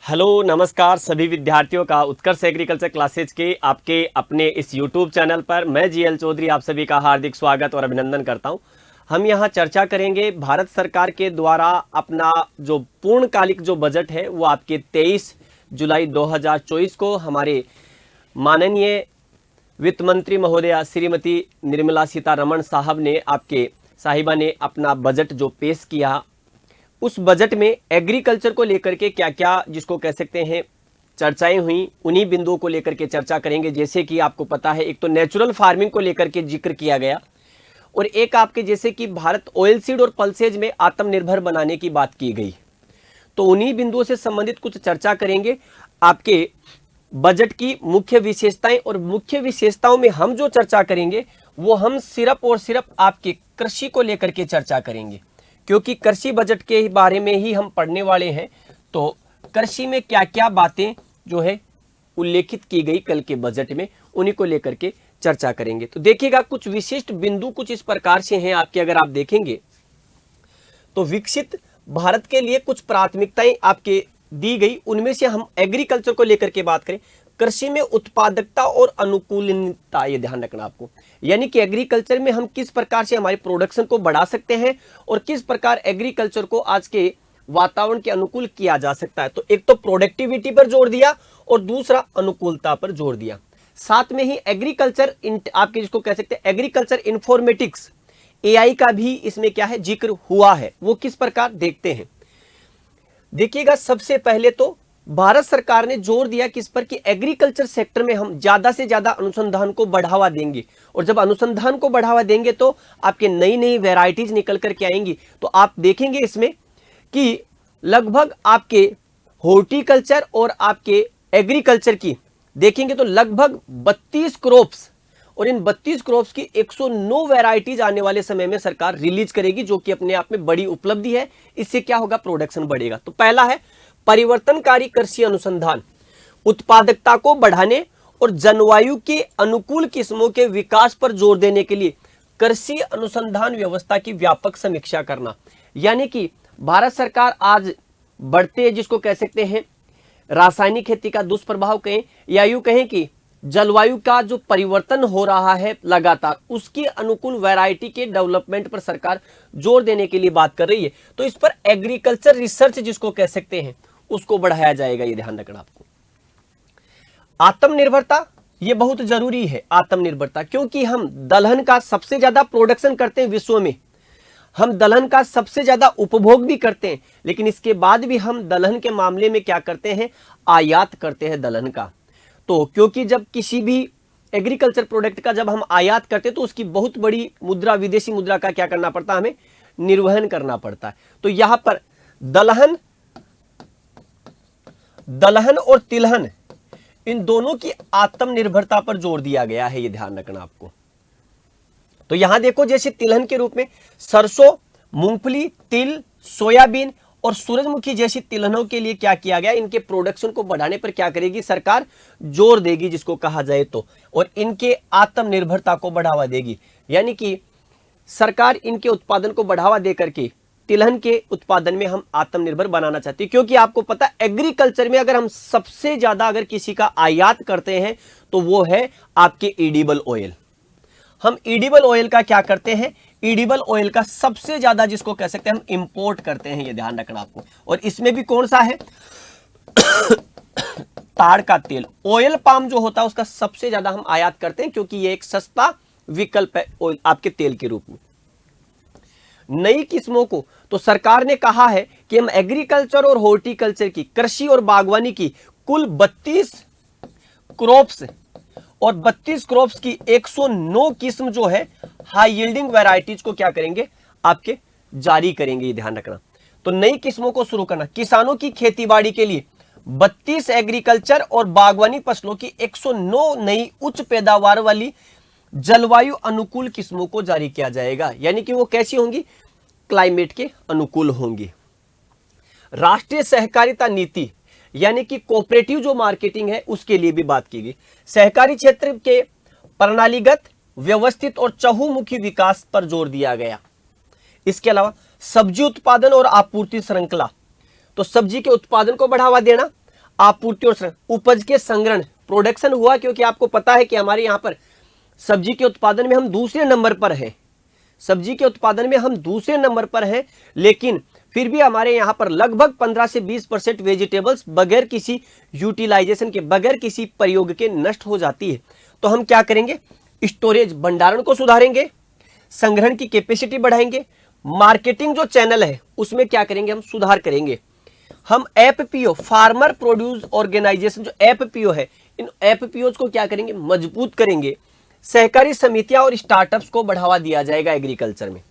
Hello नमस्कार सभी विद्यार्थियों का उत्कर्ष एग्रीकल्चर क्लासेज के आपके अपने इस यूट्यूब चैनल पर मैं जीएल चौधरी आप सभी का हार्दिक स्वागत और अभिनंदन करता हूं। हम यहां चर्चा करेंगे भारत सरकार के द्वारा अपना जो पूर्णकालिक जो बजट है वो आपके 23 जुलाई 2024 को हमारे माननीय वित्त मंत्री महोदया श्रीमती निर्मला सीतारमण साहिबा ने अपना बजट जो पेश किया, उस बजट में एग्रीकल्चर को लेकर के क्या क्या जिसको कह सकते हैं चर्चाएं हुई, उन्हीं बिंदुओं को लेकर के चर्चा करेंगे। जैसे कि आपको पता है, एक तो नेचुरल फार्मिंग को लेकर के जिक्र किया गया और एक आपके जैसे कि भारत ऑयल सीड और पल्सेज में आत्मनिर्भर बनाने की बात की गई। तो उन्हीं बिंदुओं से संबंधित कुछ चर्चा करेंगे। आपके बजट की मुख्य विशेषताएं, और मुख्य विशेषताओं में हम जो चर्चा करेंगे वो हम सिर्फ और सिर्फ आपके कृषि को लेकर के चर्चा करेंगे, क्योंकि कृषि बजट के बारे में ही हम पढ़ने वाले हैं। तो कृषि में क्या क्या बातें जो है उल्लेखित की गई कल के बजट में, उन्हीं को लेकर के चर्चा करेंगे। तो देखिएगा, कुछ विशिष्ट बिंदु कुछ इस प्रकार से हैं आपके, अगर आप देखेंगे तो विकसित भारत के लिए कुछ प्राथमिकताएं आपके दी गई। उनमें से हम एग्रीकल्चर को लेकर के बात करें, कृषि में उत्पादकता और अनुकूलता, ये ध्यान रखना आपको, यानी कि एग्रीकल्चर में हम किस प्रकार से हमारे प्रोडक्शन को बढ़ा सकते हैं और किस प्रकार एग्रीकल्चर को आज के वातावरण के अनुकूल किया जा सकता है। तो एक तो प्रोडक्टिविटी पर जोर दिया और दूसरा अनुकूलता पर जोर दिया। साथ में ही एग्रीकल्चर आपके जिसको कह सकते हैं एग्रीकल्चर इंफॉर्मेटिक्स, एआई का भी इसमें क्या है जिक्र हुआ है। वो किस प्रकार देखते हैं, देखिएगा। सबसे पहले तो भारत सरकार ने जोर दिया किस पर कि एग्रीकल्चर सेक्टर में हम ज्यादा से ज्यादा अनुसंधान को बढ़ावा देंगे, और जब अनुसंधान को बढ़ावा देंगे तो आपके नई नई वैरायटीज निकल करके आएंगी। तो आप देखेंगे इसमें कि लगभग आपके हॉर्टिकल्चर और आपके एग्रीकल्चर की देखेंगे तो लगभग 32 क्रॉप्स, और इन 32 क्रॉप्स की 109 वैरायटीज आने वाले समय में सरकार रिलीज करेगी, जो कि अपने आप में बड़ी उपलब्धि है। इससे क्या होगा, प्रोडक्शन बढ़ेगा। तो पहला है परिवर्तनकारी कृषि अनुसंधान, उत्पादकता को बढ़ाने और जलवायु के अनुकूल किस्मों के विकास पर जोर देने के लिए कृषि अनुसंधान व्यवस्था की व्यापक समीक्षा करना। यानी कि भारत सरकार आज बढ़ते जिसको कह सकते हैं रासायनिक खेती का दुष्प्रभाव कहें, या यूं कहें कि जलवायु का जो परिवर्तन हो रहा है लगातार, उसके अनुकूल वैरायटी के डेवलपमेंट पर सरकार जोर देने के लिए बात कर रही है। तो इस पर एग्रीकल्चर रिसर्च जिसको कह सकते हैं उसको बढ़ाया जाएगा, ये ध्यान रखना आपको। आत्मनिर्भरता, ये बहुत जरूरी है आत्मनिर्भरता, क्योंकि हम दलहन का सबसे ज्यादा प्रोडक्शन करते हैं विश्व में, हम दलहन का सबसे ज्यादा उपभोग भी करते हैं, लेकिन इसके बाद भी हम दलहन के मामले में क्या करते हैं, आयात करते हैं दलहन का। तो क्योंकि जब किसी भी एग्रीकल्चर प्रोडक्ट का जब हम आयात करते हैं तो उसकी बहुत बड़ी मुद्रा, विदेशी मुद्रा का क्या करना पड़ता है, हमें निर्वहन करना पड़ता है। तो यहां पर दलहन और तिलहन, इन दोनों की आत्मनिर्भरता पर जोर दिया गया है, ये ध्यान रखना आपको। तो यहां देखो, जैसे तिलहन के रूप में सरसों, मूंगफली, तिल, सोयाबीन और सूरजमुखी जैसी तिलहनों के लिए क्या किया गया, इनके प्रोडक्शन को बढ़ाने पर क्या करेगी सरकार, जोर देगी जिसको कहा जाए तो, और इनके आत्मनिर्भरता को बढ़ावा देगी। यानी कि सरकार इनके उत्पादन को बढ़ावा देकर के तिलहन के उत्पादन में हम आत्मनिर्भर बनाना चाहते हैं। क्योंकि आपको पता है एग्रीकल्चर में अगर हम सबसे ज्यादा अगर किसी का आयात करते हैं तो वो है आपके एडिबल ऑयल। हम एडिबल ऑयल का क्या करते हैं, एडिबल ऑयल का सबसे ज्यादा जिसको कह सकते हैं हम इंपोर्ट करते हैं, ये ध्यान रखना आपको। और इसमें भी कौन सा है ताड़ का तेल, ऑयल पाम जो होता है उसका सबसे ज्यादा हम आयात करते हैं, क्योंकि ये एक सस्ता विकल्प है ऑयल आपके तेल के रूप में। नई किस्मों को तो सरकार ने कहा है कि हम एग्रीकल्चर और हॉर्टिकल्चर की, कृषि और बागवानी की कुल 32 क्रॉप्स और 32 क्रॉप्स की 109 किस्म जो है हाई यील्डिंग वैरायटीज को क्या करेंगे, आपके जारी करेंगे, ये ध्यान रखना। तो नई किस्मों को शुरू करना, किसानों की खेतीबाड़ी के लिए 32 एग्रीकल्चर और बागवानी फसलों की 109 नई उच्च पैदावार वाली जलवायु अनुकूल किस्मों को जारी किया जाएगा। यानी कि वो कैसी होंगी, क्लाइमेट के अनुकूल होंगी। राष्ट्रीय सहकारिता नीति, यानी कि कोऑपरेटिव जो मार्केटिंग है उसके लिए भी बात की गई। सहकारी क्षेत्र के प्रणालीगत, व्यवस्थित और चहुमुखी विकास पर जोर दिया गया। इसके अलावा सब्जी उत्पादन और आपूर्ति श्रृंखला, तो सब्जी के उत्पादन को बढ़ावा देना, आपूर्ति और उपज के संग्रहण, प्रोडक्शन हुआ, क्योंकि आपको पता है कि हमारे यहाँ पर सब्जी के उत्पादन में हम दूसरे नंबर पर हैं, सब्जी के उत्पादन में हम दूसरे नंबर पर हैं, लेकिन फिर भी हमारे यहाँ पर लगभग 15 से 20% वेजिटेबल्स बगैर किसी यूटिलाइजेशन के, बगैर किसी प्रयोग के नष्ट हो जाती है। तो हम क्या करेंगे, स्टोरेज भंडारण को सुधारेंगे, संग्रहण की कैपेसिटी बढ़ाएंगे, मार्केटिंग जो चैनल है उसमें क्या करेंगे, हम सुधार करेंगे। हम एफपीओ, फार्मर प्रोड्यूस ऑर्गेनाइजेशन, जो एफपीओ है, इन एफपीओ को क्या करेंगे, मजबूत करेंगे। सहकारी समितियां और स्टार्टअप्स को बढ़ावा दिया जाएगा एग्रीकल्चर में।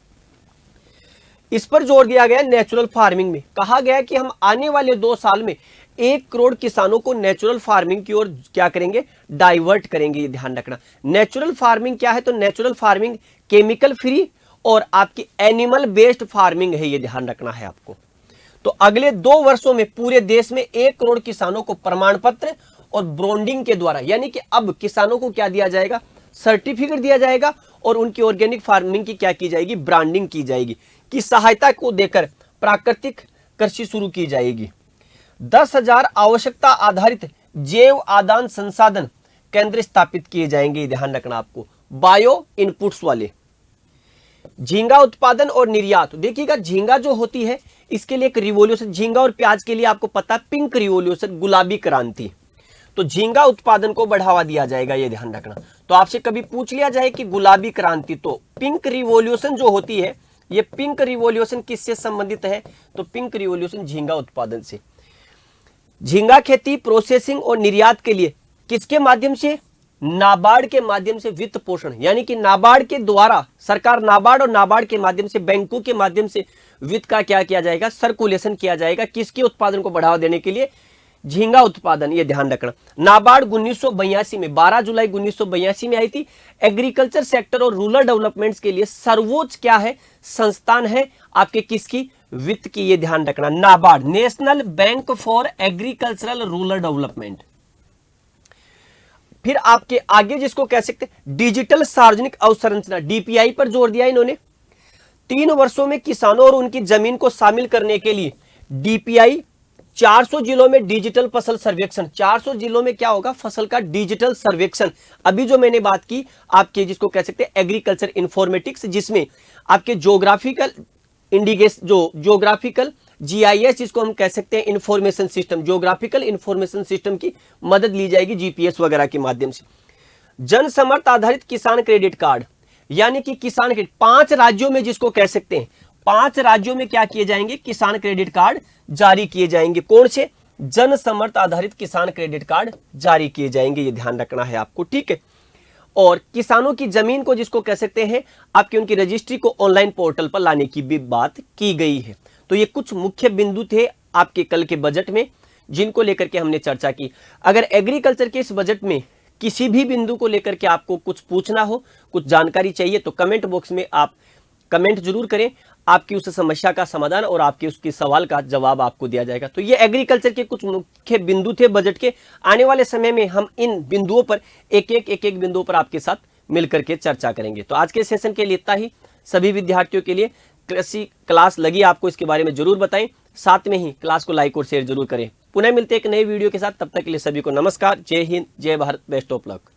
इस पर जोर दिया गया नेचुरल फार्मिंग में। कहा गया कि हम आने वाले 2 साल में 1 करोड़ किसानों को नेचुरल फार्मिंग की ओर क्या करेंगे, डाइवर्ट करेंगे। ये ध्यान रखना। नेचुरल फार्मिंग क्या है, तो नेचुरल फार्मिंग केमिकल फ्री और आपकी एनिमल बेस्ड फार्मिंग है, ये ध्यान रखना है आपको। तो अगले 2 वर्षों में पूरे देश में 1 करोड़ किसानों को प्रमाण पत्र और ब्रांडिंग के द्वारा, यानी कि अब किसानों को क्या दिया जाएगा, सर्टिफिकेट दिया जाएगा और उनकी ऑर्गेनिक फार्मिंग की क्या की जाएगी, ब्रांडिंग की जाएगी, की सहायता को देकर प्राकृतिक कृषि शुरू की जाएगी। 10,000 आवश्यकता आधारित जैव आदान संसाधन केंद्र स्थापित किए जाएंगे, ध्यान रखना आपको, बायो इनपुट्स वाले। झींगा उत्पादन और निर्यात, देखिएगा झींगा जो होती है इसके लिए एक रिवॉल्यूशन, झींगा और प्याज के लिए आपको पता, पिंक रिवॉल्यूशन, गुलाबी क्रांति। तो झींगा उत्पादन को बढ़ावा दिया जाएगा, ये ध्यान रखना। तो आपसे कभी पूछ लिया जाए कि गुलाबी क्रांति, तो पिंक रिवॉल्यूशन जो होती है, ये पिंक रिवॉल्यूशन किससे संबंधित है, तो पिंक रिवॉल्यूशन झींगा उत्पादन से। झींगा खेती, प्रोसेसिंग और निर्यात के लिए किसके माध्यम से, नाबार्ड के माध्यम से वित्त पोषण, यानी कि नाबार्ड के द्वारा, सरकार नाबार्ड और नाबार्ड के माध्यम से, बैंकों के माध्यम से वित्त का क्या किया जाएगा, सर्कुलेशन किया जाएगा, किसके उत्पादन को बढ़ावा देने के लिए, झींगा उत्पादन, ये ध्यान रखना। नाबार्ड 1982 में, 12 जुलाई 1982 में आई थी। एग्रीकल्चर सेक्टर और रूरल डेवलपमेंट्स के लिए सर्वोच्च क्या है, संस्थान है आपके किसकी, वित्त की, ये ध्यान रखना, NABARD, national bank for agricultural rural development. फिर आपके आगे जिसको कह सकते हैं डिजिटल सार्वजनिक अवसंरचना, डीपीआई पर जोर दिया इन्होंने। 3 वर्षों में किसानों और उनकी जमीन को शामिल करने के लिए डीपीआई, 400 जिलों में डिजिटल फसल सर्वेक्षण, 400 जिलों में क्या होगा, फसल का डिजिटल सर्वेक्षण। अभी जो मैंने बात की आपके जिसको कह सकते हैं एग्रीकल्चर इंफॉर्मेटिक्स, जिसमें आपके ज्योग्राफिकल इंडिकेशन, जो ज्योग्राफिकल जीआईएस जिसको हम कह सकते हैं information system, geographical information system की मदद ली जाएगी जीपीएस वगैरह के माध्यम से। जन समर्थ आधारित किसान क्रेडिट कार्ड, यानी कि किसान क्रेडिट 5 राज्यों में जिसको कह सकते हैं, 5 राज्यों में क्या किए जाएंगे, किसान क्रेडिट कार्ड जारी किए जाएंगे। कौन से, जन समर्थ आधारित किसान क्रेडिट कार्ड जारी किए जाएंगे, ये ध्यान रखना है आपको, ठीक है। और किसानों की जमीन को जिसको कह सकते हैं आपकी उनकी रजिस्ट्री को ऑनलाइन पोर्टल पर लाने की भी बात की गई है। तो ये कुछ मुख्य बिंदु थे आपके कल के बजट में जिनको लेकर के हमने चर्चा की। अगर एग्रीकल्चर के इस बजट में किसी भी बिंदु को लेकर के आपको कुछ पूछना हो, कुछ जानकारी चाहिए, तो कमेंट बॉक्स में आप कमेंट जरूर करें। आपकी उस समस्या का समाधान और आपके उसके सवाल का जवाब आपको दिया जाएगा। तो ये एग्रीकल्चर के कुछ मुख्य बिंदु थे बजट के। आने वाले समय में हम इन बिंदुओं पर एक एक बिंदुओं पर आपके साथ मिलकर के चर्चा करेंगे। तो आज के सेशन के लिए इतना ही। सभी विद्यार्थियों के लिए कृषि क्लास लगी आपको, इसके बारे में जरूर बताएं, साथ में ही क्लास को लाइक और शेयर जरूर करें। पुनः मिलते एक नए वीडियो के साथ, तब तक के लिए सभी को नमस्कार, जय हिंद, जय भारत, बेस्ट ऑफ लक।